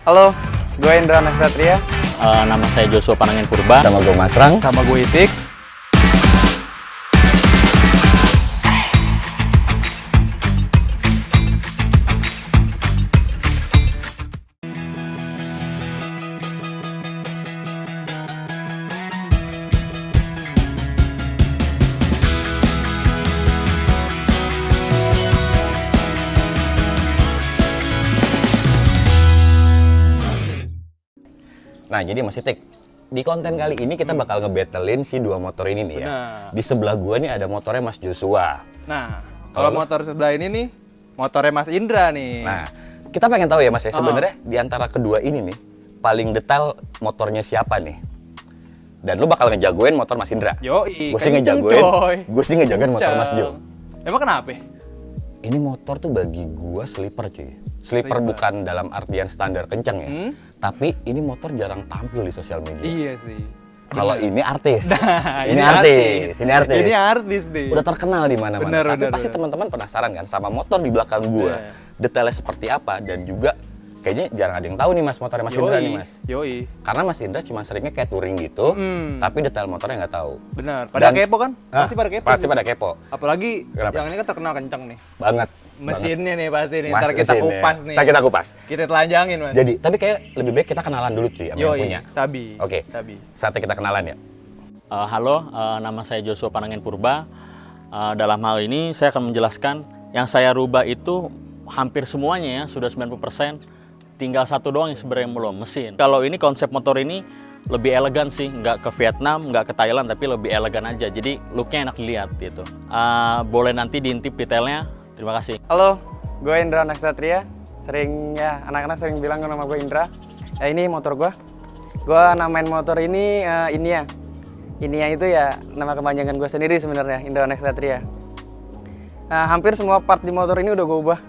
Halo, gue Indra Nasatria. Nama saya Joshua Panangin Purba. Sama gue Masrang. Sama gue Itik. Nah, jadi Mas Itik, di konten kali ini kita bakal ngebattlein si dua motor ini nih ya. Benar. Di sebelah gua nih ada motornya Mas Joshua. Nah, kalau motor sebelah ini nih, motornya Mas Indra nih. Nah, kita pengen tahu ya Mas ya, sebenarnya di antara kedua ini nih, paling detail motornya siapa nih? Dan lu bakal ngejagoin motor Mas Indra. Yoi, Gue sih kenceng, ngejagoin, coy. gue sih ngejagoin motor Mas Jo. Emang kenapa? Ini motor tuh bagi gua sleeper cuy. Sleeper bukan dalam artian standar kenceng ya. Tapi ini motor jarang tampil di sosial media. Iya sih. Kalau ini artis. Nah, ini artis. Ini artis nih. Udah terkenal di mana-mana. Tapi Benar, pasti benar. teman-teman penasaran kan sama motor di belakang gua. Iya. Detailnya seperti apa dan juga kayaknya jarang ada yang tahu nih Mas motornya Mas Indra nih Mas. Yoi. Karena Mas Indra cuma seringnya kayak touring gitu, tapi detail motornya nggak tahu. Benar. Pada Dan- kepo kan? Hah? Pasti pada kepo. Pasti nih. pada kepo. Apalagi Kenapa? yang ini kan terkenal kenceng nih. Banget. Mesinnya nih pasti nih. Mas, Ntar kita mesinnya. kupas nih. Ntar kita kupas. Kita telanjangin, Mas. Jadi, tapi kayak lebih baik kita kenalan dulu cuy sama yang Yoi, punya. Sabi. Oke. Sabi. Saatnya kita kenalan ya. Halo, nama saya Joshua Panangin Purba. Dalam hal ini saya akan menjelaskan yang saya rubah itu hampir semuanya ya, sudah 90%. Tinggal satu doang yang sebenarnya belum, mesin. Kalau ini konsep motor ini lebih elegan sih, nggak ke Vietnam, nggak ke Thailand, tapi lebih elegan aja. Jadi looknya enak dilihat gitu. Boleh nanti diintip detailnya. Terima kasih. Halo, gue Indra Nasatria. Anak-anak sering bilang nama gue Indra. Ini motor gue. Gue namain motor ini Inia. Inia itu ya nama kepanjangan gue sendiri sebenarnya, Indra Nasatria. Nah, hampir semua part di motor ini udah gue ubah.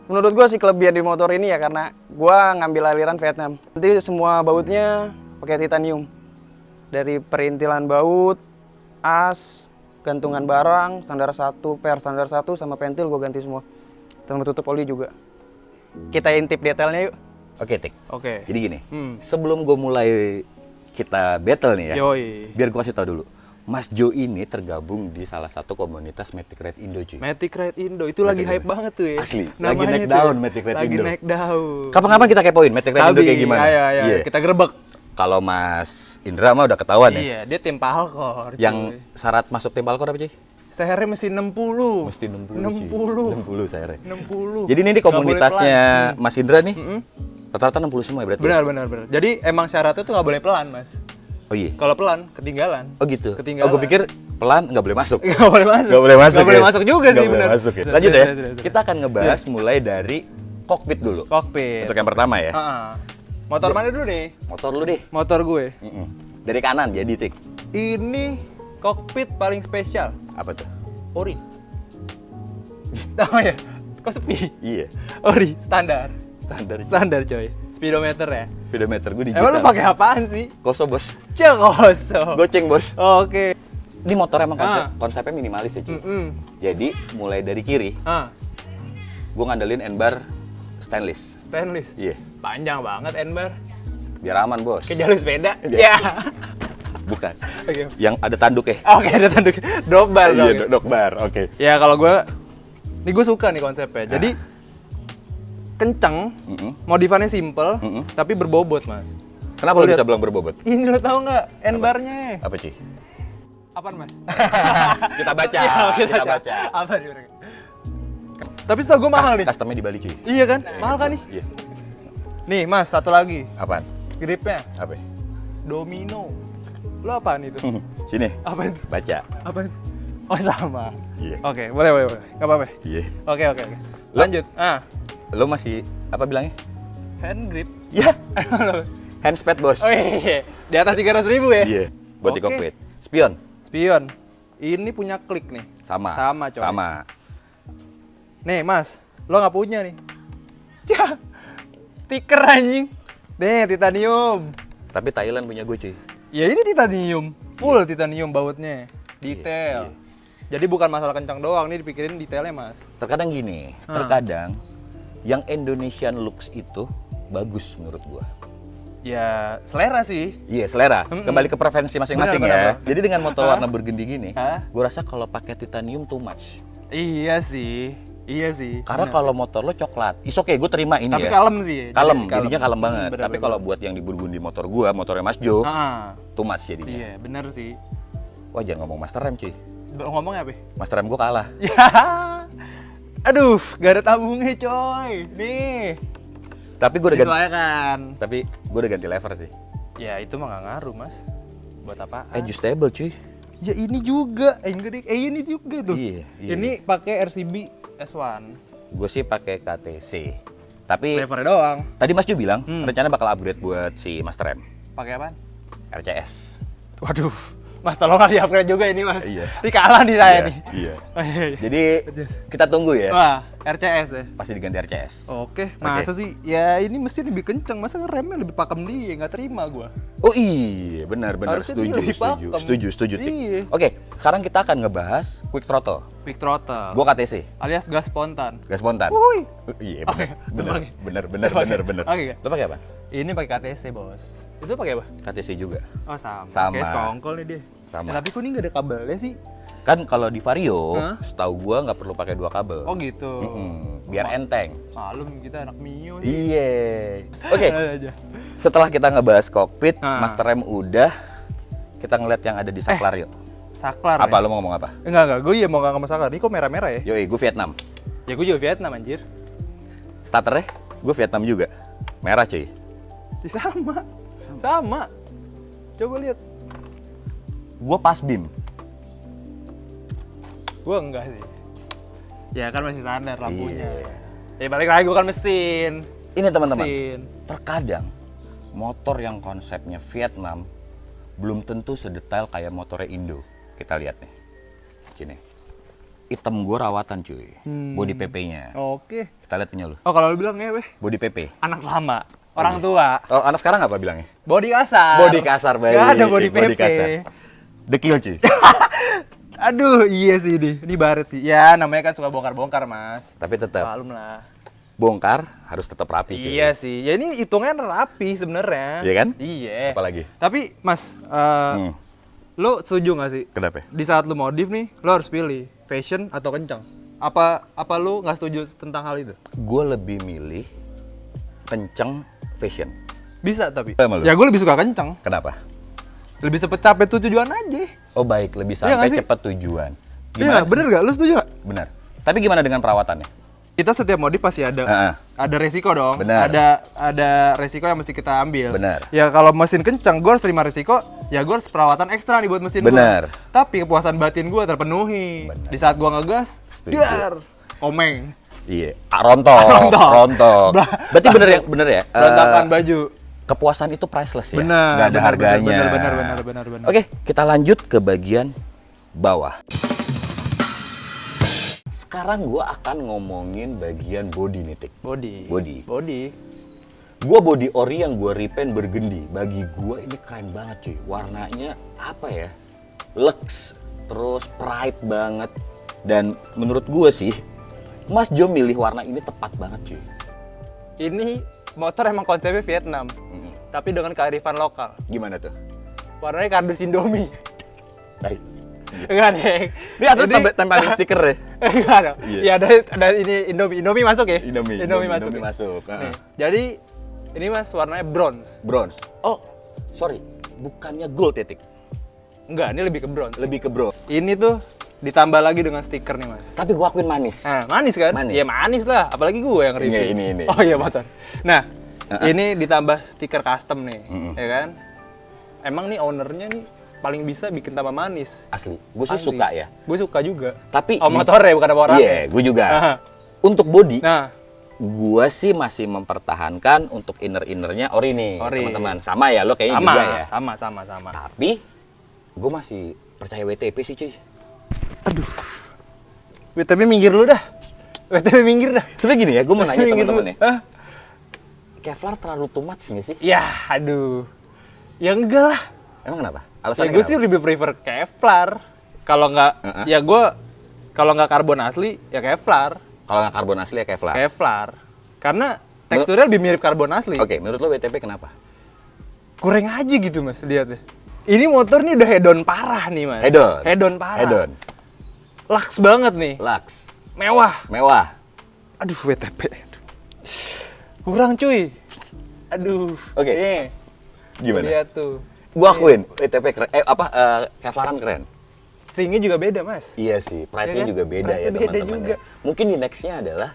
Menurut gue sih kelebihan di motor ini ya karena gue ngambil aliran Vietnam. Nanti semua bautnya pakai titanium. Dari perintilan baut, as, gantungan barang, standar 1, per standar 1 sama pentil gue ganti semua. Sama tutup oli juga. Kita intip detailnya yuk. Oke, Tik. Oke. Jadi gini, sebelum gue mulai kita battle nih ya, Yoi. biar gue kasih tau dulu. Mas Jo ini tergabung di salah satu komunitas Matic Red Indo cuy. Matic Red Indo itu lagi hype banget tuh ya. Asli, lagi Namanya naik tuh daun ya. Matic Red Lagi Indo. naik daun. Kapan-kapan kita kepoin Matic Red Indo kayak gimana? Ayo, Iya. kita gerebek. Kalau Mas Indra mah udah ketahuan ya. Iya, dia tim Palkor. Yang syarat masuk tim Palkor apa cuy? sehernya mesti 60. Mesti 60 cuy. 60. 60 saya. 60. Jadi ini di Nggak boleh komunitasnya pelan. Mas Indra nih, rata-rata 60 semua ya berarti? Benar. Jadi emang syaratnya tuh nggak boleh pelan, Mas. Oh iya? Kalau pelan, ketinggalan. Oh gitu? Ketinggalan. Oh gue pikir pelan nggak boleh masuk. Nggak boleh masuk. Nggak boleh masuk. Nggak boleh ya? masuk juga Nggak sih, boleh benar. masuk ya. Lanjut ya. Sudah. Kita akan ngebahas mulai dari kokpit dulu. Kokpit. Untuk yang pertama ya. Heeh. Motor mana dulu nih? Motor lu deh. Motor gue. Dari kanan jadi Tik. Ini kokpit paling spesial. Apa tuh? Ori. Oh ya, kok sepi? Iya. Ori, standar. Standar. Standar coy. Speedometer ya. Speedometer gue digital. Emang lu pakai apaan sih? Koso bos. Cekoso. Goceng bos. Oke. Ini motor emang konsepnya minimalis ya cuy. Jadi mulai dari kiri, gue ngandelin N-bar stainless. Stainless. Iya. Panjang banget N-bar. Biar aman bos. Ke jalur sepeda. Iya. Ya. Bukan. Oke. Yang ada tanduk ya. Oke, ada tanduk. Double dong. Iya, dok bar. Oke. Ya kalau gue suka nih konsepnya. Jadi kenceng, modifannya simple, tapi berbobot mas. Kenapa lu Lihat. bisa bilang berbobot? Ini lo tau nggak N-barnya? Apa cuy? Apaan mas? Kita baca. Ya, kita baca. Apa nih? Tapi setahu gue mahal nih. Customnya di Bali cuy. Iya kan? Mahal kan nih? Iya. Nih mas, satu lagi. Apaan? Gripnya Apa? Domino. Lo apaan itu? Sini. Apa itu? Baca. Apa itu? Oh sama. Iya. Oke, boleh. Gak apa-apa. Iya. Oke. Lanjut. Lo masih apa bilangnya? Hand grip. Ya. Handspad bos. Oh iya. Di atas 300.000 ya? Iya. Buat di Oke. kokpit. Spion. Spion. Ini punya klik nih. Sama. Sama, coy. Sama. Nih mas, lo nggak punya nih. Ya, stiker anjing. Nih, titanium. Tapi Thailand punya gue cuy. Ya ini titanium. Full titanium bautnya. Detail. Iya. Jadi bukan masalah kencang doang, nih dipikirin detailnya mas. Terkadang gini, terkadang yang Indonesian looks itu bagus menurut gua. Ya selera sih. Iya, selera. Kembali ke preferensi masing-masing Benar, ya. benar. Jadi dengan motor warna burgundy gini, Hah? gua rasa kalau pakai titanium too much. Iya sih. Karena kalau motor lo coklat, is oke, gue terima ini tapi ya. kalem sih. Kalem, jadinya kalem banget. Bener, Tapi bener, kalau buat yang di Burgundy motor gua, motornya Mas Jo, too much jadinya. Iya, bener sih. Wah, jangan ngomong Master Rem, cuy. Ngomongnya apa? Master Rem gua kalah. Ya. Aduh, gak ada tabungnya coy. Nih. Tapi gue udah ganti. Disesuaikan. Tapi gue udah ganti lever sih. Ya itu mah gak ngaruh mas. Buat apa? Adjustable, cuy. Ya ini juga. Enggak deh. Ini juga tuh. Iya. Ini pakai RCB S1. Gue sih pakai KTC. Tapi Levernya doang. tadi Mas Jo bilang rencana bakal upgrade buat si Master Rem Pakai apaan? RCS. Waduh. Mas tolong di upgrade juga ini mas. Iya. Ini kalah nih saya nih. Iya. Oh, iya, iya. Jadi kita tunggu ya. Wah, RCS ya. Pasti diganti RCS. Oke, masa sih? Ya ini mesin lebih kenceng, masa remnya lebih pakem dia, nggak terima gua. Oh iya, benar Harusnya dia lebih pakem. Setuju. Tik. Iya. Oke, sekarang kita akan ngebahas quick throttle. Quick throttle. Gua KTC, Alias gas spontan. gas spontan. Wuih. Iya, Oke, bener. Oke. Lo pakai apa? Ini pakai KTC, Bos. Itu pakai apa? KTC juga. Oh, sama. Sama. Kayak sekongkol nih dia. Sama. Tapi kok ini nggak ada kabelnya sih? Kan kalau di Vario, Hah? setahu gua nggak perlu pakai 2 kabel. Oh gitu. Biar enteng. Malum kita anak Mio sih. Iya. Oke, Ada aja. setelah kita ngebahas kokpit, Ah. Master Rem udah, kita ngeliat yang ada di saklar yuk. Saklar. Apa ya? lo mau ngomong apa? Enggak. Gue iya mau nggak sama saklar. Ini kok merah-merah ya? Yoi, gue Vietnam. Ya gue juga Vietnam anjir. Starternya, gue Vietnam juga. Merah cuy. Sama. Coba lihat. Gue pas beam. Gue enggak sih. Ya kan masih standar lampunya. Iya. Ya balik lagi gue kan mesin. Ini teman-teman, Mesin. terkadang motor yang konsepnya Vietnam belum tentu sedetail kayak motornya Indo. Kita lihat nih. Gini. Hitam gue rawatan cuy. Body PP-nya. Oke. Kita lihat punya lu. Oh kalau lu bilang ngewe, Body PP. anak lama, orang tua, Oh, anak sekarang apa bilangnya? body kasar. Body kasar, baik. Gak ada body PP. kasar. Dekil cuy. Aduh, iya sih ini baret sih. Ya namanya kan suka bongkar-bongkar mas. Tapi tetap Malum lah. bongkar harus tetap rapi cuy. Iya sih. Ya ini hitungan rapi sebenarnya. Iya kan? Iya. Apalagi? Tapi mas, Hmm. lo setuju nggak sih? Kenapa? Di saat lo modif nih, lo harus pilih fashion atau kencang. Apa lo nggak setuju tentang hal itu? Gue lebih milih kenceng fashion. Bisa tapi. Sama lu? Ya gue lebih suka kencang. Kenapa? Lebih cepet capek tujuan aja. Oh baik, lebih Iya nggak sampai sih? cepat tujuan. Iya nggak? Bener nggak? Lo setuju nggak? Benar. Tapi gimana dengan perawatannya? Kita setiap modif pasti ada Heeh. ada resiko dong. Benar. Ada resiko yang mesti kita ambil. Benar. Ya kalau mesin kencang, gue harus terima resiko. Ya gue harus perawatan ekstra nih buat mesin gue. Benar. Tapi kepuasan batin gue terpenuhi. Benar. Di saat gue ngegas, Setuju. dar, komeng, Iya. Rontok. Rontok. Berarti bener ya? berantakan baju. Kepuasan itu priceless ya. Benar. Nggak ada benar, harganya. Benar. Oke, kita lanjut ke bagian bawah. Sekarang gue akan ngomongin bagian body nih, Tik. Body. Body. Gue body ori yang gue repaint burgundy. Bagi gue ini keren banget cuy. Warnanya apa ya? Lux, terus pride banget. Dan menurut gue sih, Mas Jo milih warna ini tepat banget cuy. Ini motor emang konsepnya Vietnam, tapi dengan kearifan lokal. Gimana tuh? Warnanya kardus Indomie. Baik. Enggak deh. Ini atau tempelin stiker ya? Enggak ada. Iya. Ya ada ini Indomie masuk ya? Indomie masuk. Indomie ya? masuk. Nih, jadi ini mas warnanya bronze. Bronze. Oh, sorry. Bukannya gold ya, Tik? Enggak, ini lebih ke bronze. Lebih ke bronze. Ini tuh ditambah lagi dengan stiker nih mas. Tapi gua akuin manis. Nah, manis kan? Manis. Ya manis lah, apalagi gue yang review. Ini. Oh iya motor. Nah, ini ditambah stiker custom nih, ya kan? Emang nih ownernya nih paling bisa bikin tambah manis. Asli. Gue sih suka ya. Gue suka juga. Tapi Oh motornya bukan sama orangnya. Iya, gue juga. Aha. Untuk body, Nah, gua sih masih mempertahankan untuk inner-innernya ori nih, Ori. teman-teman. Sama ya, lo kayaknya sama, juga ya. sama. Tapi gue masih percaya WTP sih, cuy. WTP minggir lu dah. WTP minggir dah. Sebenarnya gini ya, gue mau nanya Minggir teman-teman lu. ya. Hah? Kevlar terlalu too much nggak sih? Ya, aduh. Ya enggak lah. Emang kenapa? Ya Alasannya gue sih kenapa? lebih prefer Kevlar. Kalau nggak, ya gue kalau nggak karbon asli ya Kevlar. Kalau nggak karbon asli ya Kevlar. Kevlar. Karena Teksturnya lebih mirip karbon asli. Oke, menurut lo WTP kenapa? Kurang aja gitu mas, lihat deh. Ini motor nih udah hedon parah nih mas. Hedon parah. Hedon. Lux banget nih. Lux. Mewah. Mewah. Aduh WTP. Kurang cuy. Aduh. Oke. Nih. Gimana? Lihat tuh. Gua akuin WTP keren. Kevlaran keren. Ringnya juga beda mas. Iya sih, pride-nya Iya kan? juga beda Pride-nya ya beda teman-teman juga. ya. Mungkin di next-nya adalah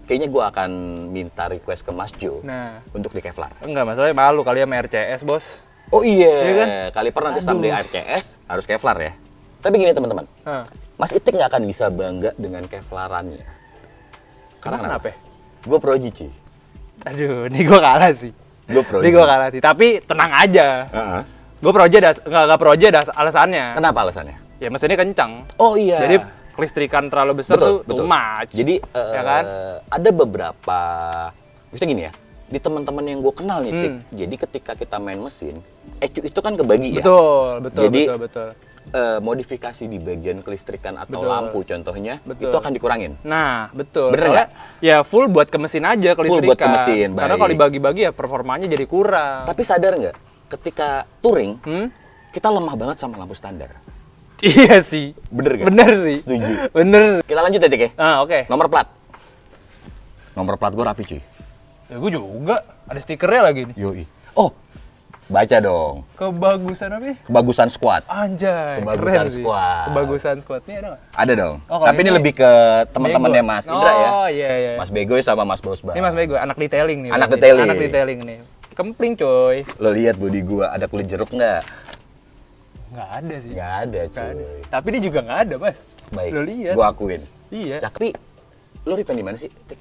kayaknya gua akan minta request ke Mas Jo Nah. untuk di Kevlar. Enggak masalahnya malu kali ya sama RCS bos. Oh iya, Iya kan? kali pernah nanti Aduh. someday RCS harus Kevlar ya. Tapi gini teman-teman, Mas Itik nggak akan bisa bangga dengan Kevlarannya. Karena Kenapa? Gue proji, Ci. Aduh, ini gue kalah sih. Gue proji. Ini gue kalah sih. Tapi tenang aja. Heeh. Gue proje nggak proje alasannya. Kenapa alasannya? Ya mesinnya kencang. Oh iya. Jadi kelistrikan terlalu besar tuh too much. Jadi ya kan? ada beberapa, misalnya gini ya, di teman-teman yang gue kenal nih, Tik. Hmm. Jadi ketika kita main mesin, ECU itu kan kebagi ya. Betul. Jadi, betul. Modifikasi di bagian kelistrikan atau Betul. lampu contohnya, Betul. itu akan dikurangin. Nah, betul. Bener Soalnya ya full buat ke mesin aja kelistrikan. Full buat ke mesin, Karena baik. kalau dibagi-bagi ya performanya jadi kurang. Tapi sadar nggak, ketika touring, Hmm? kita lemah banget sama lampu standar. Iya sih. Bener nggak? Bener sih. Setuju. Bener. Kita lanjut ya, Tik ya. Oke. Nomor plat. Nomor plat gue rapi, cuy. Ya gue juga. Ada stikernya lagi nih. Yoi. Oh, baca dong. Kebagusan apa ya? Kebagusan squad. Anjay, Kebagusan keren sih. squad. Kebagusan squad ini ada nggak? Ada dong. Oh, kalau Tapi ini ini lebih ke teman-temannya Bego. Mas Indra ya. Oh iya. Mas Begoy sama Mas Bosba. Ini Mas Bego, anak detailing nih. Anak berarti. detailing. Anak detailing nih. Kempling coy. Lo lihat body gua, ada kulit jeruk nggak? Nggak ada sih. Nggak ada, Nggak ada cuy. sih. Tapi ini juga nggak ada mas. Baik. Lo lihat. Gua akuin. Iya. Tapi lo repaint di mana sih? Tik?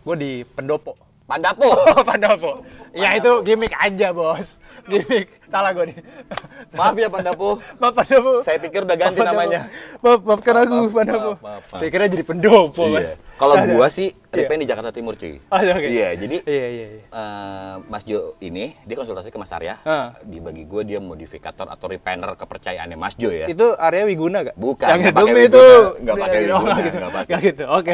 Gue di Pendopo. Pandapo. Oh Pendopo. Ya itu gimmick aja bos. Gimmick. Salah gue nih. Maaf ya Pandapo. Maaf Pendopo. Saya pikir udah ganti Maaf, namanya. Maafkan aku Pendopo. maaf. Saya kira jadi Pendopo mas. Iya. Kalau Ada. gua sih Iya. repaint di Jakarta Timur, cuy. Oh, oke. Iya, jadi Iya. Mas Jo ini dia konsultasi ke Mas Arya. Di bagi gue dia modifikator atau repainter kepercayaannya Mas Jo ya. Itu area Wiguna gak? Bukan, Yang nggak itu pakai itu. Wiguna, nggak pakai Oh, Wiguna, gitu. nggak pakai. Nggak gitu. Oke.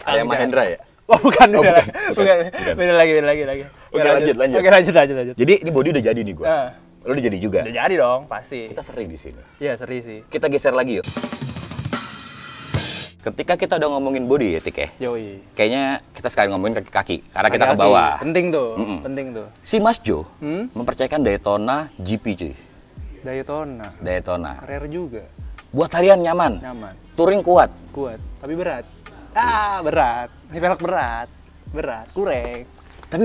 Arya Mahendra ya. Oh bukan, Oh, beda. bukan. Beda lagi. Oke, lanjut. Oke, lanjut. Jadi ini body udah jadi nih gue. Ah. Lo udah jadi juga. Udah jadi dong, pasti. Kita seri di sini. Iya, seri sih. Kita geser lagi yuk. Ketika kita udah ngomongin body ya, Tik ya. Yoi. Kayaknya kita sekalian ngomongin kaki-kaki karena kita ke Kaki-kaki. bawah. Penting tuh, Mm-mm. penting tuh. Si Mas Jo Hmm? mempercayakan Daytona GP cuy. Daytona. Daytona. Rare juga. Buat harian nyaman. Nyaman. Touring kuat. Kuat, tapi berat. Berat. Ini velg berat. Kurang. Tapi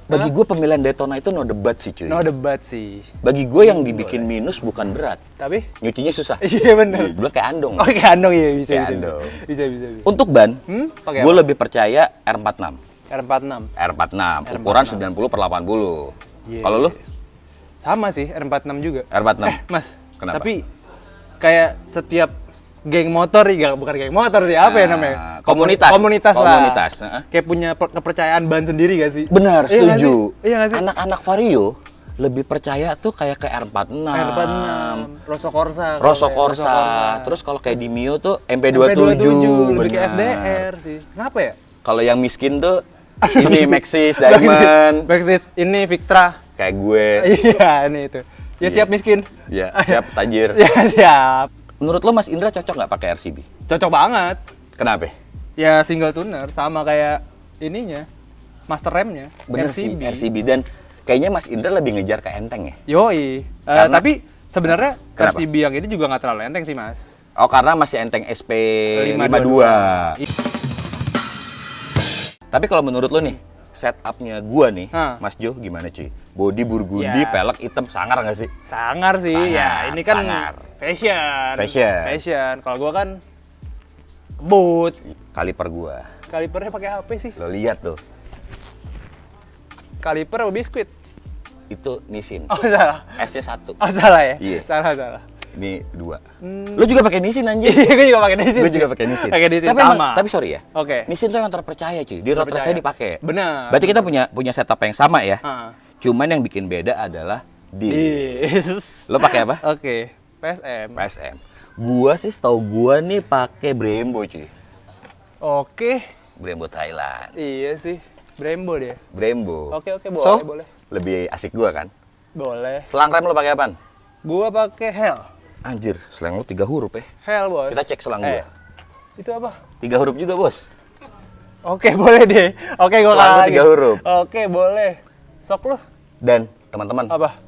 bagi gua pemilihan Daytona itu no debat sih cuy. No debat sih. Bagi gue yang dibikin minus bukan berat, Tapi nyucinya susah. iya bener. Gue kayak andong. Oh, kayak andong ya bisa. Kayak andong. Bisa. Untuk ban, Pakai gue apa? lebih percaya R46. R46. R46, ukuran 90/80. Iya. Kalau lu? Sama sih, R46 juga. R46. Mas, Kenapa? tapi kayak setiap geng motor, bukan geng motor sih, apa ya Nah, namanya? komunitas. Komunitas lah. Komunitas, heeh. Kayak punya kepercayaan ban sendiri gak sih? Benar, Iya nggak setuju. sih? Iya nggak sih? Anak-anak Vario lebih percaya tuh kayak ke R46. R46, Rosso Corsa. Rosso kalau kayak Corsa. Terus kalau kayak di Mio tuh MP27. lebih ke benar. FDR sih. Kenapa ya? Kalau yang miskin tuh ini Maxxis, Diamond. Maxxis, ini Victra. Kayak gue. Iya, ini itu. Ya siap miskin. Ya, siap tajir. Ya siap. Menurut lo Mas Indra cocok nggak pakai RCB? Cocok banget. Kenapa? Ya single tuner sama kayak ininya. Master remnya. Bener sih, RCB. Dan kayaknya Mas Indra lebih ngejar ke enteng ya? Yoi. Karena- Tapi sebenarnya Kenapa? RCB yang ini juga nggak terlalu enteng sih mas. Oh, karena masih enteng SP52. Tapi kalau menurut lo nih, setupnya gua nih, Hah. Mas Jo gimana cuy? Body burgundi, Ya. pelek hitam, sangar nggak sih? Sangar sih. Sangar, Ya ini kan sangar. fashion. Kalau gua kan boot. Kaliper gua. Kalipernya pakai apa sih? Lo lihat tuh, Kaliper apa biskuit? itu Nissin. Oh salah. S-nya 1. Oh salah ya? Iya. Salah. Ini 2. Lo juga pakai Nissin anjir? Iya, gue juga pakai Nissin. Gue juga pakai Nissin. Pakai Nissin Tapi sama. emang- tapi sorry ya. Oke. Nissin tuh yang terpercaya cuy. Di road race Terpercaya. saya dipakai. Benar. Berarti kita punya setup yang sama ya. Ah. Cuman yang bikin beda adalah di. Yes. Lo pakai apa? Oke. PSM. PSM. Gua sih setahu gua nih pakai Brembo cuy. Oke. Brembo Thailand. Iya sih. Brembo dia. Brembo. Oke, So, boleh. lebih asik gua kan. Boleh. Selang rem lo pakai apaan? Gua pakai Hell. Anjir, selang lo 3 huruf ya. Hell, Bos. Kita cek selang gua. Itu apa? 3 huruf juga, Bos. Oke, boleh deh. Oke, gua Selang kalah lu lagi. 3 huruf. Oke, boleh. Sok lu. Dan teman-teman, Apa?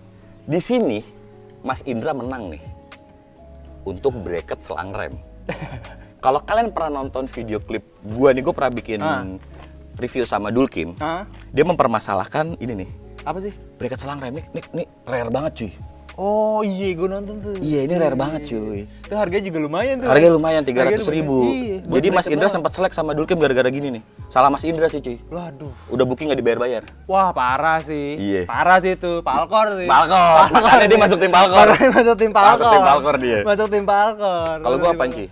di sini Mas Indra menang nih untuk bracket selang rem. Kalau kalian pernah nonton video klip gua nih, gua pernah bikin review sama Dulkim. Dia mempermasalahkan ini nih, Apa sih? bracket selang rem nih rare banget cuy. Oh iya, gue nonton tuh. Iya, ini rare banget cuy. Itu harganya juga lumayan tuh. Harganya lumayan, Harganya 300.000. Iya, buat Jadi Mas bracket Indra doang. sempat selek sama Dulkim gara-gara gini nih. Salah Mas Indra sih cuy. Waduh. Udah booking nggak dibayar-bayar. Wah, parah sih. Iya. Parah sih itu. Palkor sih. Palkor. Makanya dia masuk tim Palkor. Makanya masuk tim Palkor. Masuk tim Palkor dia. Masuk tim Palkor. Kalau gua apaan cuy?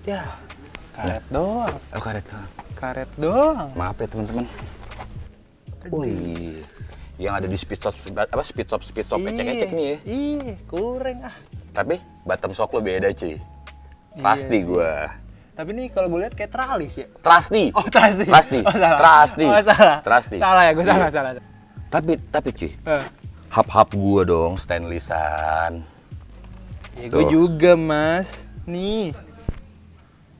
Ya, karet doang. Oh, karet. Karet doang. Maaf ya teman-teman. Wih, yang ada di speed shop ecek-ecek nih ya. Iya, kurang ah. Tapi bottom shock lo beda cuy. Pasti Iya, gua. Tapi nih kalau gue lihat kayak tralis ya. Trusty. Oh, trusty. Trusty. Oh, salah. Trusty. Oh, salah. Trusty. Salah ya, gue salah, Iya. salah. Tapi cuy, Eh. hap-hap gua dong stainlessan. Ya gue Tuh. juga, Mas. Nih.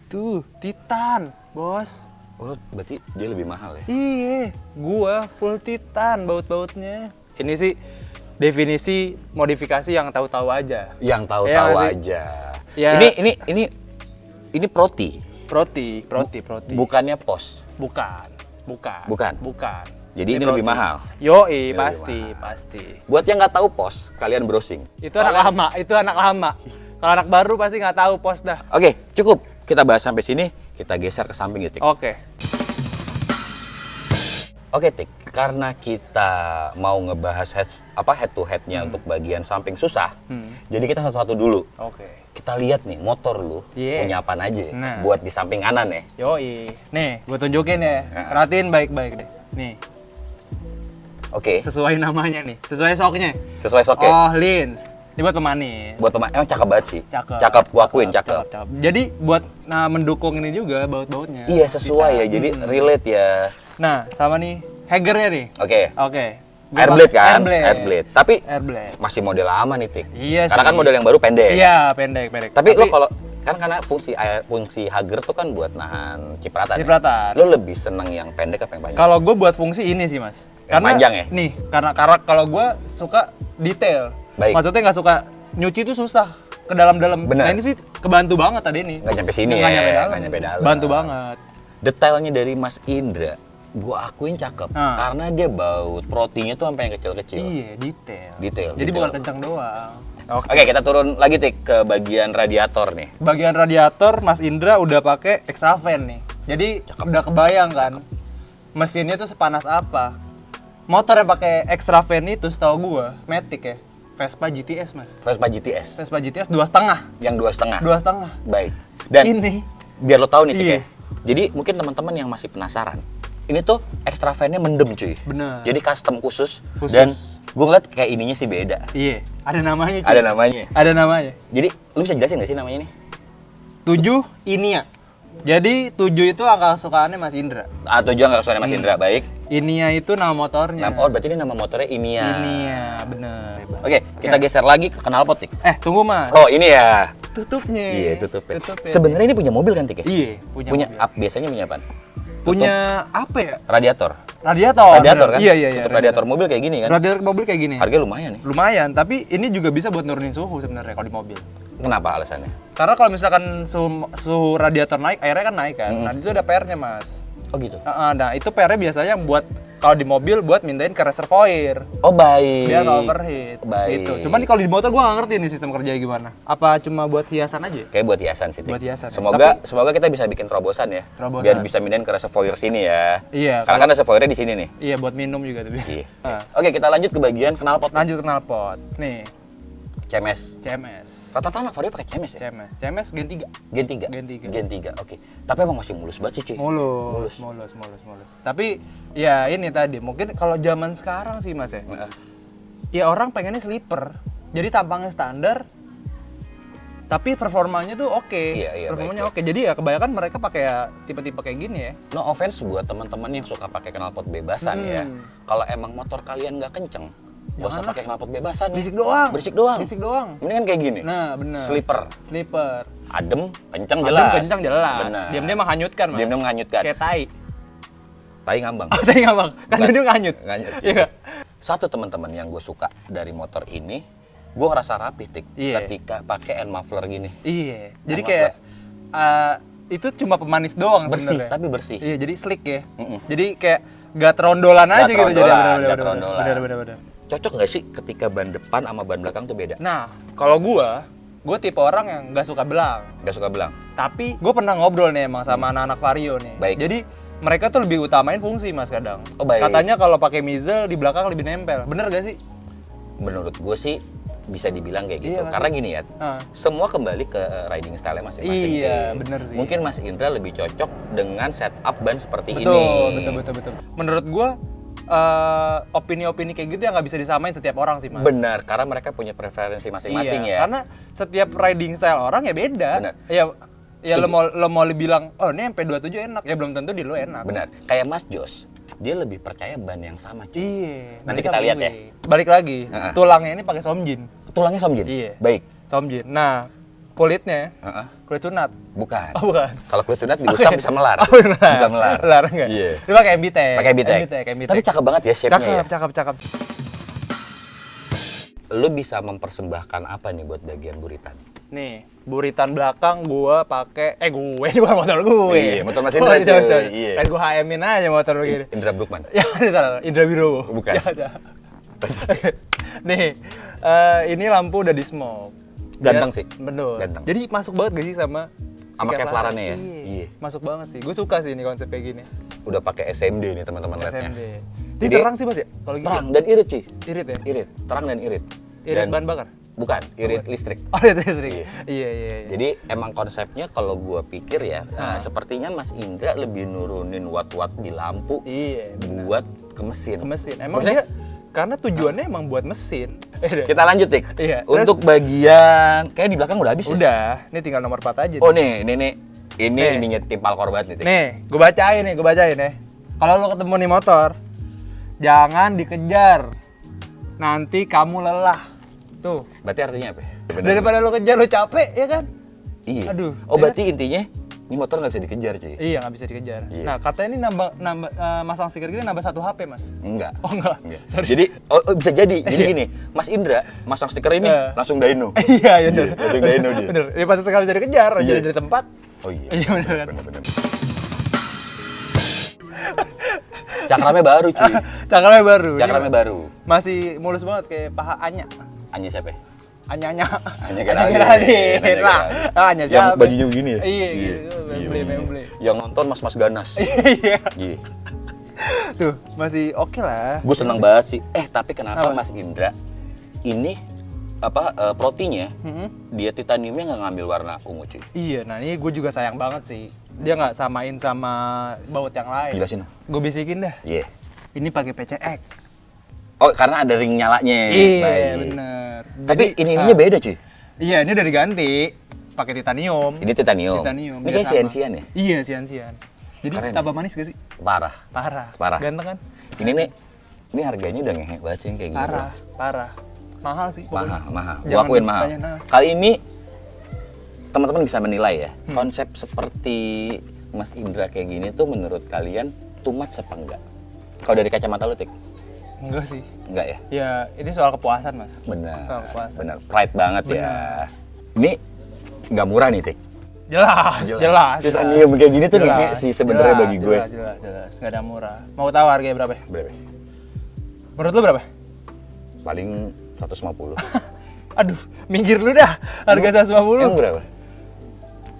Tuh, Titan, Bos. Oh, berarti dia lebih mahal ya? Iya, gua full Titan baut-bautnya. Ini sih definisi modifikasi yang tahu-tahu aja. Yang tahu-tahu Iya nggak sih? aja. Ya. Ini proti. Proti. Bukannya pos. Bukan. Bukan? Jadi ini proti. lebih mahal. Yoi, Ini pasti, lebih mahal. pasti. Buat yang nggak tahu pos, kalian browsing. Itu anak lama, Kalau anak baru pasti nggak tahu pos dah. Oke, cukup. Kita bahas sampai sini. Kita geser ke samping ya, Tik. Oke. Oke, Tik. Karena kita mau ngebahas head to head-nya untuk bagian samping susah. Jadi kita satu-satu dulu. Oke. Kita lihat nih motor lu Iya. punya apaan aja Nah. buat di samping kanan ya. Yoi. Nih, gue tunjukin ya. Perhatiin baik-baik deh. Nih, Oke, sesuai namanya nih. Sesuai soknya. sesuai sok ya. Oh, lens. Ini buat pemanis. Buat pemain emang cakep banget sih. Cakep. Gua akuin cakep. Jadi buat mendukung ini juga baut-bautnya. Iya, sesuai ya. Jadi relate ya. Nah, sama nih Hagernya nih. Oke. Oke. Gua Airblade pakai kan? Airblade. Airblade. Tapi Airblade. masih model lama nih, Tik. Iya Karena sih. kan model yang baru pendek. Iya, pendek. Tapi lo kalau kan karena fungsi Hager tuh kan buat nahan cipratan. Cipratan. Ya? Lo lebih seneng yang pendek apa yang panjang? Kalau gue buat fungsi ini sih, Mas. Yang panjang ya? Nih, karena kalau gue suka detail. Baik. Maksudnya nggak suka nyuci itu susah ke dalam-dalam. Bener. Nah, ini sih kebantu banget tadi nih. Nggak nyampe sini Nggak ya, nyampe dalam. nggak nyampe dalam. Bantu banget. Detailnya dari Mas Indra, gua akuin cakep. Ah. Karena dia baut protinya tuh sampai yang kecil-kecil. Iya, detail. Detail, Jadi detail. bukan kencang doang. Oke, kita turun lagi, Tik, ke bagian radiator nih. Bagian radiator Mas Indra udah pakai extra fan nih. Jadi udah kebayang kan mesinnya tuh sepanas apa. Motor yang pakai extra fan itu setahu gua Matic ya. Vespa GTS, Mas. Vespa GTS Vespa GTS 2,5. yang 2,5. 2,5. Baik. Dan Ini biar lo tahu nih, Tik, Iya. ya. Jadi mungkin teman-teman yang masih penasaran, ini tuh extra fan-nya mendem, cuy. bener. Jadi custom khusus. Khusus. Dan gue ngeliat kayak ininya sih beda. Iya, ada namanya. cuy. Ada namanya. Ada namanya. Jadi lu bisa jelasin nggak sih namanya ini? 7 Inia. Jadi 7 itu angka kesukaannya Mas Indra. Atau juga nggak Mas Indra, baik. Inia itu nama motornya. Oh, berarti ini nama motornya Inia. Inia, bener. Oke, kita geser lagi ke knalpot, Tik. Tunggu Mas. Oh, ini ya. Tutupnya. Iya, tutupnya. Tutupnya. Sebenarnya ini punya mobil kan, Tik ya? Iya, punya mobil. Biasanya punya apa? Punya apa ya? Radiator. Radiator. Radiator bener. kan? Iya. Tutup radiator mobil kayak gini kan? Radiator mobil kayak gini. Harganya lumayan nih. Lumayan, tapi ini juga bisa buat nurunin suhu sebenarnya kalau di mobil. Kenapa alasannya? Karena kalau misalkan suhu radiator naik, airnya kan naik kan. Nah, itu ada PR-nya, Mas. Oh gitu. Nah, itu PR-nya biasanya buat kalau di mobil buat mindahin ke reservoir. Oh, baik. Biar nggak overheat. Baik. Gitu. Cuman kalau di motor gua nggak ngerti nih sistem kerjanya gimana. Apa cuma buat hiasan aja? Kayak buat hiasan sih, Tik. Buat hiasan ya. Semoga kita bisa bikin terobosan ya. Terobosan. Biar bisa mindahin ke reservoir sini ya. Iya, Karena kan reservoirnya di sini nih. Iya, buat minum juga tuh bisa. Iya. Nah, Oke, kita lanjut ke bagian knalpot. lanjut ke knalpot. Nih, CMS. CMS. Rata-rata anak Vario pakai CMS ya? CMS Gen 3. Gen 3. Gen 3. Oke. Tapi emang masih mulus banget sih, cuy. Mulus. Tapi ya ini tadi, mungkin kalau zaman sekarang sih Mas ya. Ya orang pengennya sleeper. Jadi tampangnya standar, tapi performanya tuh oke. Iya, Performanya baik. oke. Jadi ya kebanyakan mereka pakai ya tipe-tipe kayak gini ya. No offense buat teman-teman yang suka pakai knalpot bebasan ya. Kalau emang motor kalian nggak kenceng, nggak usah pakai knalpot bebasan. Berisik doang. Berisik doang. Berisik doang. Mendingan kayak gini. Nah, bener. Slipper. Slipper. Adem, kenceng Adem, jelas. kencang jelas. Benar. Diam-diam menghanyutkan, Mas. Diam-diam menghanyutkan. Kayak tai. Tai ngambang. Oh, tai nggak, Bang? Kan Bukan. dia nganyut. Nganyut. Iya. Satu teman-teman yang gue suka dari motor ini, gue ngerasa rapi Tik, Iya. ketika pakai end muffler gini. Iya. Jadi Sama kayak itu cuma pemanis doang Bersih, sebenarnya. tapi bersih. Iya, jadi slick ya. Mm-mm. Jadi kayak gak terondolan Nggak aja gitu jadi. terondolan, nggak terondolan. Bener. Cocok nggak sih ketika ban depan sama ban belakang tuh beda? Nah, kalau gua tipe orang yang nggak suka belang. Nggak suka belang? Tapi gue pernah ngobrol nih emang sama anak-anak Vario nih. Baik. Jadi mereka tuh lebih utamain fungsi Mas kadang. Oh, baik. Katanya kalau pakai mizel di belakang lebih nempel. Bener gak sih? Menurut gue sih bisa dibilang kayak gitu. Iya, Mas. Karena gini ya, Ah. semua kembali ke riding style-nya masing-masing. Iya, Tik. bener sih. Mungkin Mas Indra lebih cocok dengan setup ban seperti Betul, ini. betul. Menurut gue opini-opini kayak gitu yang nggak bisa disamain setiap orang sih Mas. Benar, karena mereka punya preferensi masing-masing Iya, ya. karena setiap riding style orang ya beda. Benar. Ya lo mau bilang, oh ini MP27 enak, ya belum tentu di lo enak. Benar. Kayak Mas Jos, dia lebih percaya ban yang sama, cuy. Iya. Nanti balik kita lagi. lihat ya. Balik lagi, Heeh. tulangnya ini pakai somjin. Tulangnya somjin? Iya. Baik. Somjin. Nah, kulitnya Heeh. kulit sunat. Bukan. Oh, bukan. Kalau kulit sunat diusap bisa melar. Oh, benar. Bisa melar. Melar enggak? Iya. Itu pakai MB-Tech. Pakai MB-Tech. MB-Tech. Tapi cakep banget ya shape-nya ya. Cakep. Lu bisa mempersembahkan apa nih buat bagian buritan? Nih, buritan belakang gua pakai ini bukan motor gue. Iya, motor Mas Indra, cuy. Iya. Kan gua HM-in aja motor begini. Indra Brukman. Ya, salah. Indra Wirowo. Bukan. Ya. Nih, ini lampu udah di smoke. Ganteng sih. Betul. Ganteng. Jadi masuk banget gak sih sama Sama Kevlarannya ya? Iya. Iya. Masuk banget sih. Gue suka sih ini konsep kayak gini. Udah pakai SMD nih teman-teman LED-nya. SMD. Ini Jadi- terang sih Mas ya? Kalau gitu. Terang dan irit, cuy. Irit ya? Irit, terang dan irit. Irit Dan- bahan bakar? Bukan, irit listrik. Oh, irit listrik. Iya. Iya. Jadi emang konsepnya kalau gua pikir ya, sepertinya Mas Indra lebih nurunin watt-watt di lampu Iya. buat ke mesin. Ke mesin. Emang Maksudnya- dia karena tujuannya emang buat mesin. Kita lanjut, Tik. Iya. Untuk bagian kayak di belakang udah habis ya? Udah, ini tinggal nomor 4 aja. Oh nih, ini Nih. ininya timpal korban nih, Tik. Nih, gue bacain ya. Kalau lo ketemu nih motor, jangan dikejar. Nanti kamu lelah. Tuh. Berarti artinya apa? ya? Bener. Daripada lo kejar lo capek, ya kan? Iya. Aduh, Oh, ya berarti intinya ini motor nggak bisa dikejar, cuy. Iya, nggak bisa dikejar. Iya. Nah, katanya ini nambah masang stiker gini nambah 1 HP, Mas. Enggak. Oh, enggak. Enggak. Sorry. Jadi bisa jadi. Jadi gini, Mas Indra masang stiker ini langsung dyno. Iya, bener. langsung dyno dia. Bener. Ya patut nggak bisa dikejar, Iya. jadi dari tempat. Oh iya. Iya, bener kan? Bener. Cakramnya baru, cuy. Cakramnya baru. Cakramnya Ini baru. Masih mulus banget kayak paha Anya. Anya siapa? ya? Anya. Anya Anya Geraldine. Geraldine Anya lah. Geraldine. Anya Yang siapa? bajunya begini ya? Iya, gitu. Memble. Yang nonton mas-mas ganas. Iya. Iya. Tuh, masih oke lah. Gue seneng banget sih. Tapi kenapa Apa? Mas Indra ini protinya Mm-mm. dia titaniumnya nggak ngambil warna ungu, cuy? Iya, nah ini gue juga sayang banget sih. Dia nggak samain sama baut yang lain. Jelasin dong. Gue bisikin dah. Iya. Ini pakai PCX. Oh, karena ada ring nyalanya. Iya, Baik. bener. Tapi ininya beda, cuy. Iya, ini udah diganti. Pakai titanium. Ini titanium. Titanium. Ini biar kayak sama. sian-sian ya? Iya, sian-sian. Jadi Keren tambah manis gak sih? Parah. Parah. Ganteng kan? Ini nih, ini harganya udah ngehe banget sih yang kayak gitu. Parah. Mahal sih pokoknya. Mahal. Gua Jangan akuin mahal. ditanya, nah. Kali ini teman-teman bisa menilai ya, konsep seperti Mas Indra kayak gini tuh menurut kalian too much apa enggak? Kalau dari kacamata lu, Tik? Enggak sih. Enggak ya? Ya, ini soal kepuasan, Mas. Benar. Soal kepuasan. Benar. Pride banget ya. Ini nggak murah nih, Tik. Jelas. Titanium kayak gini tuh ngehe sih sebenarnya bagi gue. Jelas. Nggak ada murah. Mau tahu harganya berapa? Berapa? Menurut lu berapa? Paling 150. Aduh, minggir lu dah. Harga 150. Emang berapa?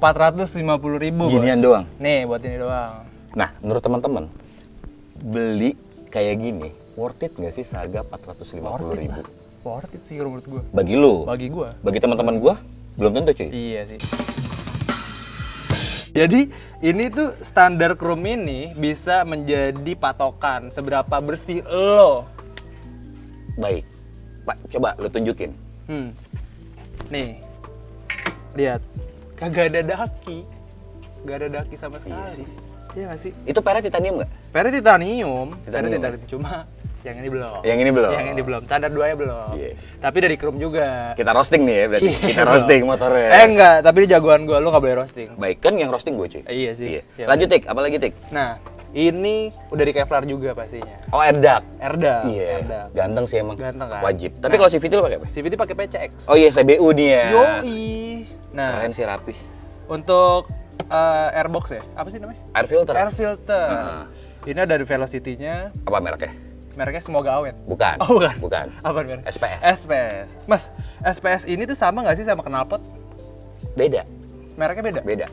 450.000, Bos. Ginian doang? Nih, buat ini doang. Nah, menurut teman-teman, beli kayak gini, worth it nggak sih seharga 450.000? Worth it sih kalau menurut gua. Bagi lu? Bagi gua. Bagi teman-teman gua, belum tentu, cuy. Iya sih. Jadi ini tuh standar chrome ini bisa menjadi patokan seberapa bersih lo. Baik. Pak, coba lu tunjukin. Nih. lihat. Kagak ada daki. Gak ada daki sama sekali. Iya nggak sih? Itu perak titanium nggak? Perak titanium. Titanium. Cuma yang ini belum. Yang ini belum. Yang ini belum. Standar 2-nya belum. Iya. Tapi dari chrome juga. Kita roasting nih ya berarti. Iya, Kita belum. roasting motornya. Enggak, tapi ini jagoan gua, lu nggak boleh roasting. Baik, kan yang roasting gue cuy. Iya sih. Ya, Lanjut Tik, apa lagi Tik? Nah, ini udah di Kevlar juga pastinya. Oh, AirDuct. Erda. Iya. Erda. Ganteng sih emang. Ganteng kan? Wajib. Tapi Nah. kalau CVT lo pakai apa? CVT pakai PCX. Oh iya, CBU nih ya. Yoi. Nah, Keren sih, rapih. untuk airbox ya? Apa sih namanya? Air filter. Air filter. Nah. Ini ada di Velocity-nya. Apa mereknya? Mereknya semoga awet. Bukan. Oh, bukan. Bukan. Apa merek? SPS. SPS. Mas, SPS ini tuh sama nggak sih sama knalpot? Beda. Mereknya beda? Beda.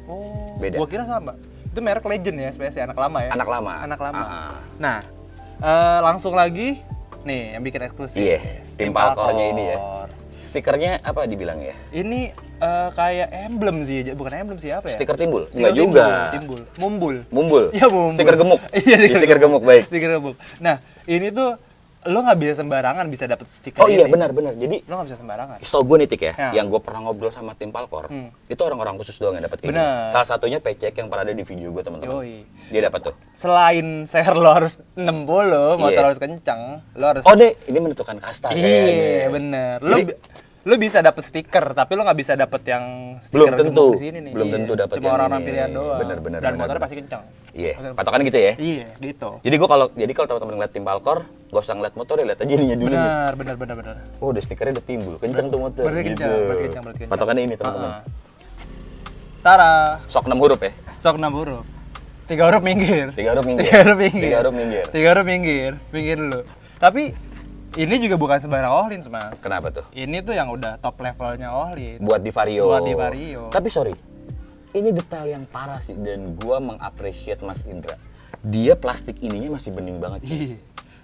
Oh, Beda. gua kira sama. Itu merek Legend ya, SPS ya, anak lama ya? Anak lama. Anak lama. Ah. Nah, langsung lagi nih yang bikin eksklusif. Iya, tim Palkornya ini ya. Palkor. Stikernya apa dibilang ya? Ini kayak emblem sih, bukan emblem sih apa ya? Stiker timbul? Stiker Enggak juga. Timbul. Mumbul. Mumbul. Iya, mumbul. Stiker gemuk. Iya, stiker gemuk, baik. Stiker gemuk. Nah, ini tuh lo nggak bisa sembarangan bisa dapet stiker Oh iya, ini. benar-benar. Jadi Lo nggak bisa sembarangan. setahu gue nih Tik ya, Ya. yang gue pernah ngobrol sama tim Palkor, itu orang-orang khusus doang yang dapat kayak Bener. gini. Salah satunya PCX yang pernah ada di video gue teman-teman. Yoi. Dia dapat tuh. Selain share lo harus 60, motor Iya. harus kencang, lo harus Oh deh, ini menentukan kasta kayaknya. iya, bener. Jadi- Lo bisa dapet stiker, tapi lo nggak bisa dapet yang Belum stiker tentu. gemuk di sini nih. Belum Iya. tentu dapet Cuma yang orang-orang ini. pilihan doang. Bener, Dan bener, motornya bener. pasti kencang. Iya, Maksudnya- patokan gitu ya. Iya, gitu. Jadi kalau teman-teman ngeliat tim Palkor, gak usah ngeliat motor, lihat aja ininya dulu. Bener. Oh, udah stikernya udah timbul, kenceng tuh motor. Berarti kencang, berarti kencang. Patokannya ini teman-teman. Tara, Sok 6 huruf ya. stok 6 huruf. 3 huruf minggir. 3 huruf minggir. 3 huruf minggir. 3 huruf minggir. 3 huruf minggir. Minggir dulu. Tapi ini juga bukan sembarang Ohlins, Mas. Kenapa tuh? Ini tuh yang udah top levelnya Ohlins. Buat di Vario. Buat di Vario. Tapi sorry, ini detail yang parah sih dan gua mengapresiasi Mas Indra. Dia plastik ininya masih bening banget. Iya.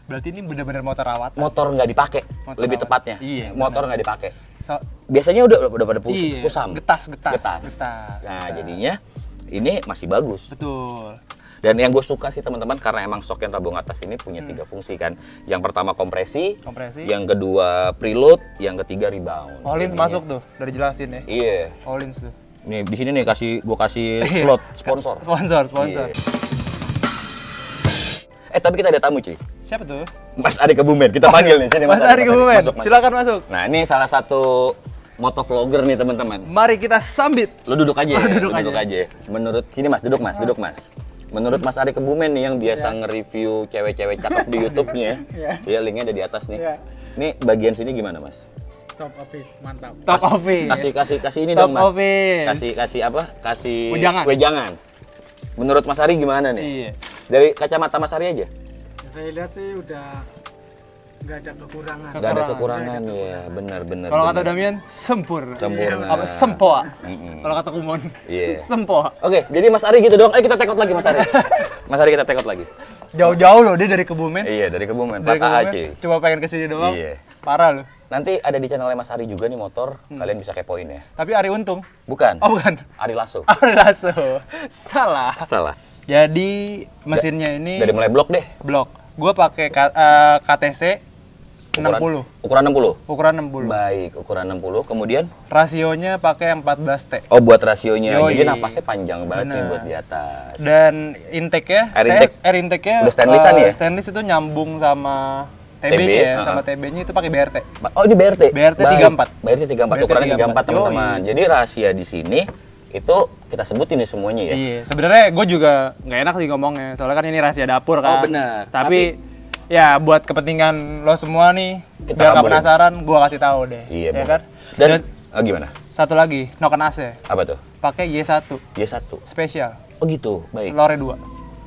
Berarti ini bener-bener motor rawatan. Motor nggak dipakai, Motor lebih rawat. tepatnya. Iya, Motor nggak dipakai. So- Biasanya udah pada Iya, kusam. getas. Nah, Getas. jadinya ini masih bagus. Betul. Dan yang gue suka sih teman-teman karena emang sok yang tabung atas ini punya 3 fungsi kan. Yang pertama kompresi, yang kedua preload, yang ketiga rebound. Ohlins Jadinya- masuk tuh, udah dijelasin ya. Iya. Ohlins tuh. Nih di sini nih gue kasih Iya. slot sponsor. Sponsor. Iya. Tapi kita ada tamu cuy. Siapa tuh? Mas Ari Kebumen, kita panggil nih. Sini Mas Ari Kebumen. Masuk. Silakan masuk. Nah ini salah satu motovlogger nih teman-teman. Mari kita sambit. Lu duduk aja. Oh, duduk aja. Menurut sini Mas, duduk Mas. Menurut Mas Ari Kebumen nih yang biasa nge-review cewek-cewek cakep di YouTube-nya. Ya, linknya ada di atas nih. Iya. Nih bagian sini gimana Mas? Top office, mantap. Top office. Kasih ini Top dong Mas. office. Kasih apa? Kasih Wejangan. wejangan. Menurut Mas Ari gimana nih? Iya. Dari kacamata Mas Ari aja. Saya lihat sih udah nggak ada kekurangan. Gak ada kekurangan ya, benar-benar. Kalau kata Damian, sempurna. Sempurna. Apa sempoa? Mm-mm. Kalau kata Kumon, Iya. sempoa. Oke, jadi Mas Ari gitu dong. Kita tekot lagi Mas Ari. Mas Ari kita tekot lagi. Jauh-jauh loh dia dari Kebumen. Iya, dari Kebumen. Dari Patah Kebumen. Aceh. Cuma pengen kesini doang. Iya. Parah loh. Nanti ada di channelnya Mas Ari juga nih motor. Kalian bisa kepoin ya. Tapi Ari untung. Bukan. Oh bukan. Ari Lasso. Ari Lasso. Salah. Salah. Jadi mesinnya ini Dari mulai blok deh. blok. Gua pakai KTC 60. Ukuran 60. Ukuran 60. Baik, ukuran 60. Kemudian Rasionya pakai 14T. oh buat rasionya. Yoi. Jadi napasnya panjang banget nih Bener. buat di atas. Dan intake-nya, Air intake. nya Udah stainless-an ya? Stainless itu nyambung sama TB, TB-nya ya, uh-uh. sama TB-nya itu pakai BRT. Oh, ini BRT. BRT Baik. 34. BRT 34. Ukurannya 34 teman-teman. Yoi. Jadi rahasia di sini itu kita sebutin nih semuanya ya. Iya, sebenarnya gue juga nggak enak sih ngomongnya, soalnya kan ini rahasia dapur kan. Oh, benar. Tapi ya buat kepentingan lo semua nih, Kita biar nggak kabulin. penasaran, gue kasih tahu deh. Iya, ya benar. kan? Dan gimana? Satu lagi, noken AC, Apa tuh? pakai Y1 Y1. spesial, Oh gitu. Baik. lore 2.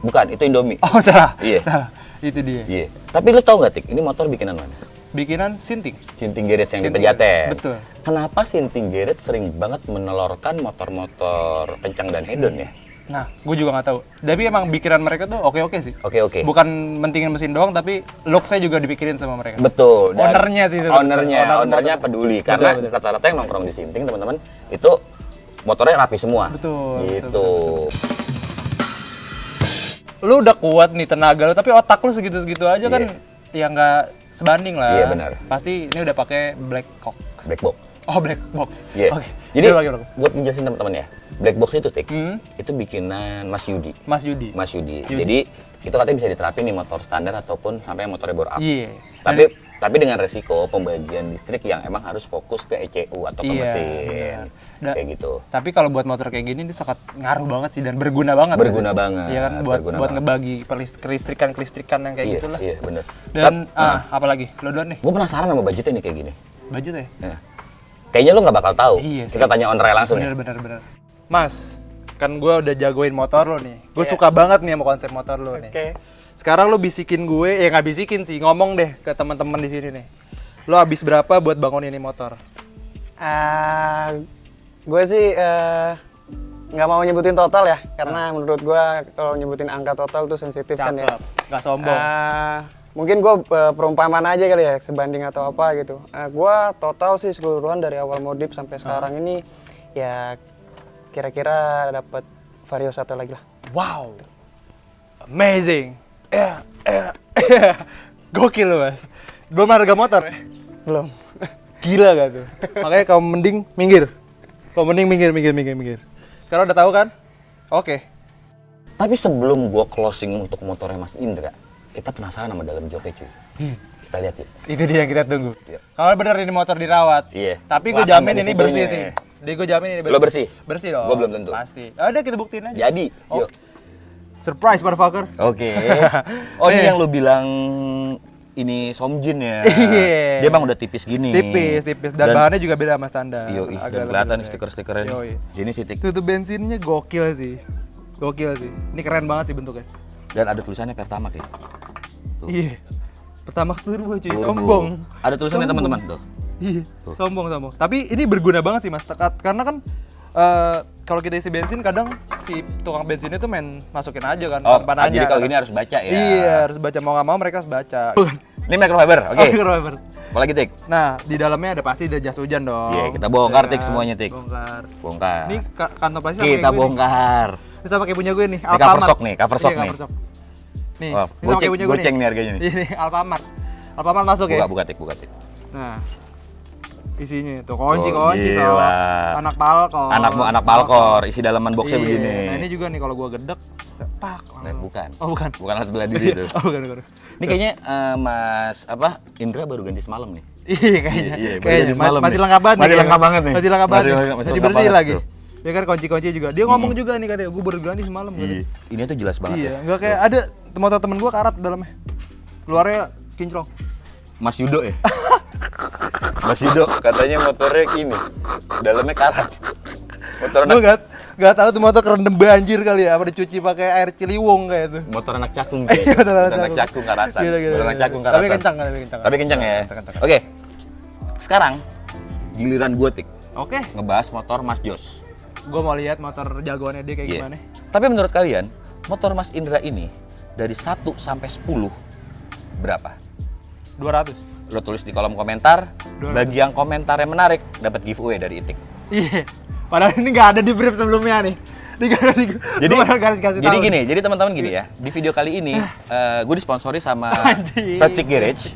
Bukan, itu Indomie. Oh salah, Iya. salah. Itu dia. Iya. Tapi lu tau gak, Tik? Ini motor bikinan mana? Bikinan Sinting. Sinting Garage yang di Sinting. Pejaten. Betul. Kenapa Sinting Garage sering banget menelorkan motor-motor kencang dan hedon ya? Nah, gue juga nggak tahu. Tapi emang bikinan mereka tuh oke-oke sih. Oke. Bukan mentingin mesin doang, tapi look-nya juga dipikirin sama mereka. Betul. Dan Ownernya sih sebenarnya. Ownernya motor. peduli. Karena betul. rata-rata yang nongkrong di Sinting, teman-teman, itu motornya rapi semua. Betul, Gitu. Lu udah kuat nih tenaga lu, tapi otak lu segitu-segitu aja kan ya nggak sebanding lah. Iya, benar. Pasti ini udah pakai black cock. Black box. Oh, black box. Iya. Oke. Jadi Gimana? buat menjelasin teman-teman ya, black box itu Tik, Hmm. itu bikinan Mas Yudi. Mas Yudi. Mas Yudi. Jadi itu katanya bisa diterapin di motor standar ataupun sampai motornya bore up. Iya. Tapi dengan resiko pembagian listrik yang emang harus fokus ke ECU atau ke Iya, mesin. benar. Kayak gitu. Tapi kalau buat motor kayak gini ini sangat ngaruh banget sih dan berguna banget. Berguna banget, Iya kan buat berguna buat banget. ngebagi kelistrikan yang kayak Iya, gitulah. iya bener. Dan apa lagi? Lo duluan nih. Gue penasaran sama budgetnya nih kayak gini. Budget ya? Nah, kayaknya lu nggak bakal tahu. Iya sih. Kita tanya owner langsung ya. Bener. Mas, kan gue udah jagoin motor lo nih. Gue suka banget nih sama konsep motor lo nih. Oke. Sekarang lo bisikin gue, ya nggak bisikin sih, ngomong deh ke teman-teman di sini nih. Lo habis berapa buat bangun ini motor? Gue sih nggak mau nyebutin total ya, karena menurut gue kalau nyebutin angka total tuh sensitif kan ya. Cakep, nggak sombong. Mungkin gue perumpamaan aja kali ya, sebanding atau apa gitu. Gue total sih keseluruhan dari awal modif sampai sekarang ini ya kira-kira dapat Vario satu lagi lah. Wow, amazing. Gokil lo mas. Belum harga motor ya? Belum. Gila gak tuh? Makanya kamu mending minggir. Kamu mending minggir. Sekarang udah tahu kan? Oke. Tapi sebelum gua closing untuk motornya Mas Indra, kita penasaran sama dalam joknya cuy. Kita lihat ya. Itu dia yang kita tunggu. Iya. Kalau bener ini motor dirawat. Iya. Tapi gue Kelihatan jamin dari ini situnya. bersih sih. Jadi gue jamin ini bersih. Lo bersih? Bersih dong. Gua belum tentu. Pasti. Ada kita buktiin aja. Jadi, Oh. yuk. Surprise motherfucker. Oke. Oh, ini Nih. yang lu bilang ini somjin ya. Iya. Dia emang udah tipis gini. Tipis. Dan bahannya juga beda sama standar. Iya, Agak dan lebih kelihatan nih lembek. stiker-stikernya. nih. Yoi. Sini sih Tik. Tutup bensinnya gokil sih. Ini keren banget sih bentuknya. Dan ada tulisannya Pertamax ya. Tuh. Iya. Pertama turbo cuy, Turbo. sombong. Ada tulisannya Sombong. teman-teman tuh. Iya, Tuh. sombong. Tapi ini berguna banget sih mas, karena kan kalau kita isi bensin kadang si tukang bensinnya tuh main masukin aja kan Oh, tanpa nanya. jadi kalau kan. gini harus baca ya. Iya, harus baca, mau nggak mau mereka harus baca. Ini microfiber, oke. Microfiber. Apalagi Tik? Nah, di dalamnya ada pasti ada jas hujan dong. Iya, kita bongkar, Iya Tik, kan? semuanya, Tik. Bongkar. Bongkar. Ini kantong plastik sama Kita kayak gue nih. bongkar. Ini sama kayak punya gue nih, Ini cover Alfamart. shock nih, cover shock Iya, nih. cover shock. Nih, Wah, ini sama kayak punya gue goceng nih harganya nih. Ini Alfamart. Alfamart masuk ya? Buka Tik. Nah, isinya tuh Oh, kunci gila. sob. Anak palkor. Anak Palkor, isi dalaman boxnya Iya. begini. Nah ini juga nih kalau gua gedek, pak. Nah, bukan. Oh bukan. Bukan alat bela diri itu. Oh bukan. Ini kayaknya Mas Indra baru ganti semalam nih. Iya kayaknya. Iya, baru Kayaknya jadi semalam masih nih. lengkap banget. Masih nih, lengkap banget nih. Masih lengkap banget. Masih nih. lengkap Masih banget bersih lagi. tuh. Ya kan kunci-kunci juga. Dia ngomong juga nih katanya, gua baru ganti semalam. Iya. katanya. Ini tuh jelas banget Iya. ya. Enggak kayak ada motor temen gua karat dalamnya. Luarnya kinclong. Mas Yudo ya? Mas Yudo katanya motornya ini. Dalamnya karat. Motor Gua anak nggak tahu tuh motor kerendam banjir kali ya. Apa dicuci pakai air ciliwung kayak itu. motor anak cakung. Iya, motor anak Motor anak cakung. cakung karatan. Gila. Motor anak cakung karatan. Tapi kencang kan, Tapi kencang ya. Kencang. Oke. Sekarang giliran gue Tik Oke. ngebahas motor Mas Jos. Gue mau lihat motor jagoannya dia kayak Iya. gimana. Tapi menurut kalian, motor Mas Indra ini dari 1 sampai 10 berapa? 200. Lo tulis di kolom komentar. 200. Bagi yang komentarnya menarik, dapat giveaway dari Itik. Iya. Padahal ini nggak ada di brief sebelumnya nih. Ini nggak ada di. Jadi, gua baru kasih jadi tahu. gini, jadi teman-teman gini ya. Di video kali ini, gue disponsori sama Anjing. Touchy Garage.